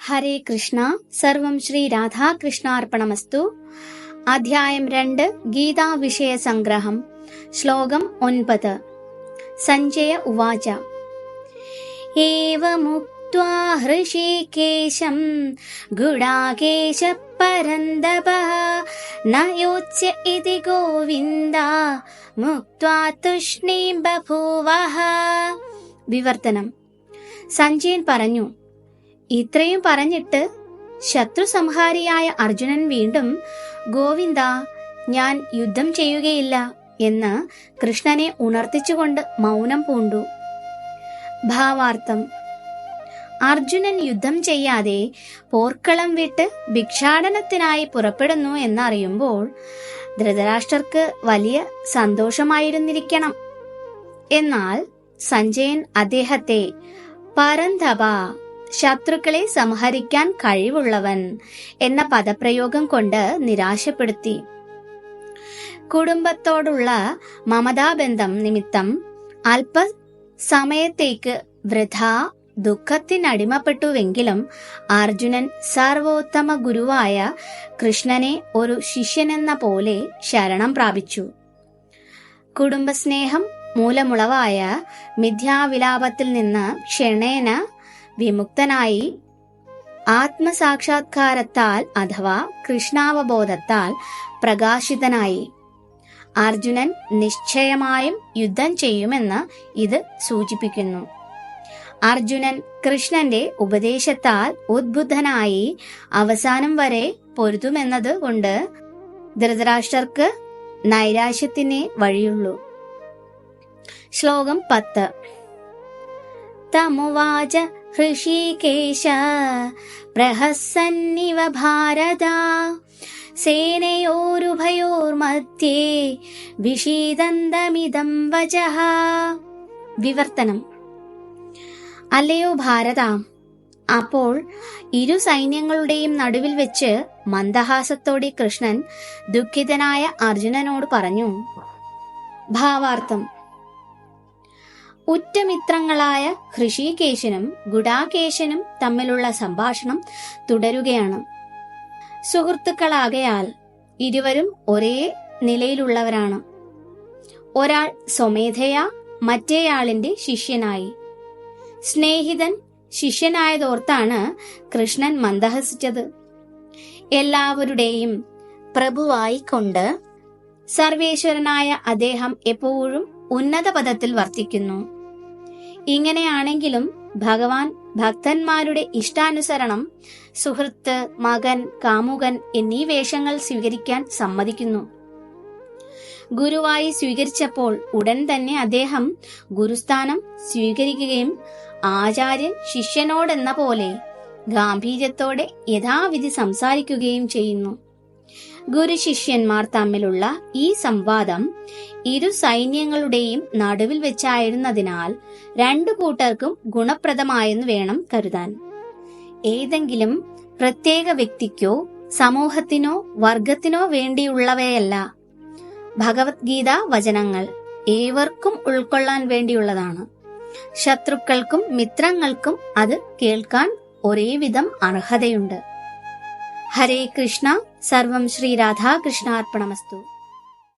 ഹരേ കൃഷ്ണ. സർവം ശ്രീ രാധാകൃഷ്ണാർപ്പണമസ്തു. അധ്യായം 2 ഗീതാ വിഷയ സംഗ്രഹം. ശ്ലോകം 9. സഞ്ജയ ഉവാച ഏവമുക്ത്വാ ഹൃഷീകേശം ഗുഡാകേശ പരന്തപഃ ന യോത്സ്യ ഇതി ഗോവിന്ദ മുക്ത്വാ തുഷ്ണീം ബഭൂവഃ. വിവർത്തനം. സഞ്ജയൻ പറഞ്ഞു, ഇത്രയും പറഞ്ഞിട്ട് ശത്രു സംഹാരിയായ അർജുനൻ വീണ്ടും ഗോവിന്ദ, ഞാൻ യുദ്ധം ചെയ്യുകയില്ല എന്ന് കൃഷ്ണനെ ഉണർത്തിച്ചുകൊണ്ട് മൗനം പൂണ്ടു. ഭാവാർത്ഥം: അർജുനൻ യുദ്ധം ചെയ്യാതെ പോർക്കളം വിട്ട് ഭിക്ഷാടനത്തിനായി പുറപ്പെടുന്നു എന്നറിയുമ്പോൾ ധൃതരാഷ്ട്രർക്ക് വലിയ സന്തോഷമായിരുന്നിരിക്കണം. എന്നാൽ സഞ്ജയൻ അദ്ദേഹത്തെ പരന്തപ, ശത്രുക്കളെ സംഹരിക്കാൻ കഴിവുള്ളവൻ എന്ന പദപ്രയോഗം കൊണ്ട് നിരാശപ്പെടുത്തി. കുടുംബത്തോടുള്ള മമതാബന്ധം നിമിത്തം അല്പസമയത്തേക്ക് വൃഥാ ദുഃഖത്തിനടിമപ്പെട്ടുവെങ്കിലും അർജുനൻ സർവോത്തമ ഗുരുവായ കൃഷ്ണനെ ഒരു ശിഷ്യനെന്ന പോലെ ശരണം പ്രാപിച്ചു. കുടുംബസ്നേഹം മൂലമുളവായ മിഥ്യാവിലാപത്തിൽ നിന്ന് ക്ഷണേന വിമുക്തനായി ആത്മസാക്ഷാത്കാരത്താൽ അഥവാ കൃഷ്ണാവബോധത്താൽ പ്രകാശിതനായി. അർജുനൻ നിശ്ചയമായും യുദ്ധം ചെയ്യുമെന്ന് ഇത് സൂചിപ്പിക്കുന്നു. അർജുനൻ കൃഷ്ണന്റെ ഉപദേശത്താൽ ഉദ്ബുദ്ധനായി അവസാനം വരെ പൊരുതുമെന്നത് കൊണ്ട് ധൃതരാഷ്ട്രർക്ക് നൈരാശ്യത്തിനേ വഴിയുള്ളൂ. ശ്ലോകം 10. തമുവാച ഹൃഷീകേശ പ്രഹസന്നിവ ഭാരത സേനയോരുഭയോർമധ്യേ വിഷീദന്തമിദം വചഃ. വിവർത്തനം. അല്ലയോ ഭാരത, അപ്പോൾ ഇരു സൈന്യങ്ങളുടെയും നടുവിൽ വെച്ച് മന്ദഹാസത്തോടെ കൃഷ്ണൻ ദുഃഖിതനായ അർജുനനോട് പറഞ്ഞു. ഭാവാർത്ഥം: ഉറ്റമിത്രങ്ങളായ ഹൃഷീകേശനും ഗുഡാകേശനും തമ്മിലുള്ള സംഭാഷണം തുടരുകയാണ്. സുഹൃത്തുക്കളാകയാൽ ഇരുവരും ഒരേ നിലയിലുള്ളവരാണ്. ഒരാൾ സ്വമേധയാ മറ്റേയാളിന്റെ ശിഷ്യനായി. സ്നേഹിതൻ ശിഷ്യനായതോർത്താണ് കൃഷ്ണൻ മന്ദഹസിച്ചത്. എല്ലാവരുടെയും പ്രഭുവായിക്കൊണ്ട് സർവേശ്വരനായ അദ്ദേഹം എപ്പോഴും ഉന്നത പദത്തിൽ വർത്തിക്കുന്നു. ഇങ്ങനെയാണെങ്കിലും ഭഗവാൻ ഭക്തന്മാരുടെ ഇഷ്ടാനുസരണം സുഹൃത്ത്, മകൻ, കാമുകൻ എന്നീ വേഷങ്ങൾ സ്വീകരിക്കാൻ സമ്മതിക്കുന്നു. ഗുരുവായി സ്വീകരിച്ചപ്പോൾ ഉടൻ തന്നെ അദ്ദേഹം ഗുരുസ്ഥാനം സ്വീകരിക്കുകയും ആചാര്യൻ ശിഷ്യനോടെന്ന പോലെ ഗാംഭീര്യത്തോടെ യഥാവിധി സംസാരിക്കുകയും ചെയ്യുന്നു. ഗുരു ശിഷ്യന്മാർ തമ്മിലുള്ള ഈ സംവാദം ഇരു സൈന്യങ്ങളുടെയും നടുവിൽ വെച്ചായിരുന്നതിനാൽ രണ്ടു കൂട്ടർക്കും ഗുണപ്രദമായെന്ന് വേണം കരുതാൻ. ഏതെങ്കിലും പ്രത്യേക വ്യക്തിക്കോ സമൂഹത്തിനോ വർഗത്തിനോ വേണ്ടിയുള്ളവയല്ല ഭഗവത്ഗീത വചനങ്ങൾ. ഏവർക്കും ഉൾക്കൊള്ളാൻ വേണ്ടിയുള്ളതാണ്. ശത്രുക്കൾക്കും മിത്രങ്ങൾക്കും അത് കേൾക്കാൻ ഒരേവിധം അർഹതയുണ്ട്. ഹരേ കൃഷ്ണ. സർവം ശ്രീ രാധാകൃഷ്ണാർപ്പണമസ്തു.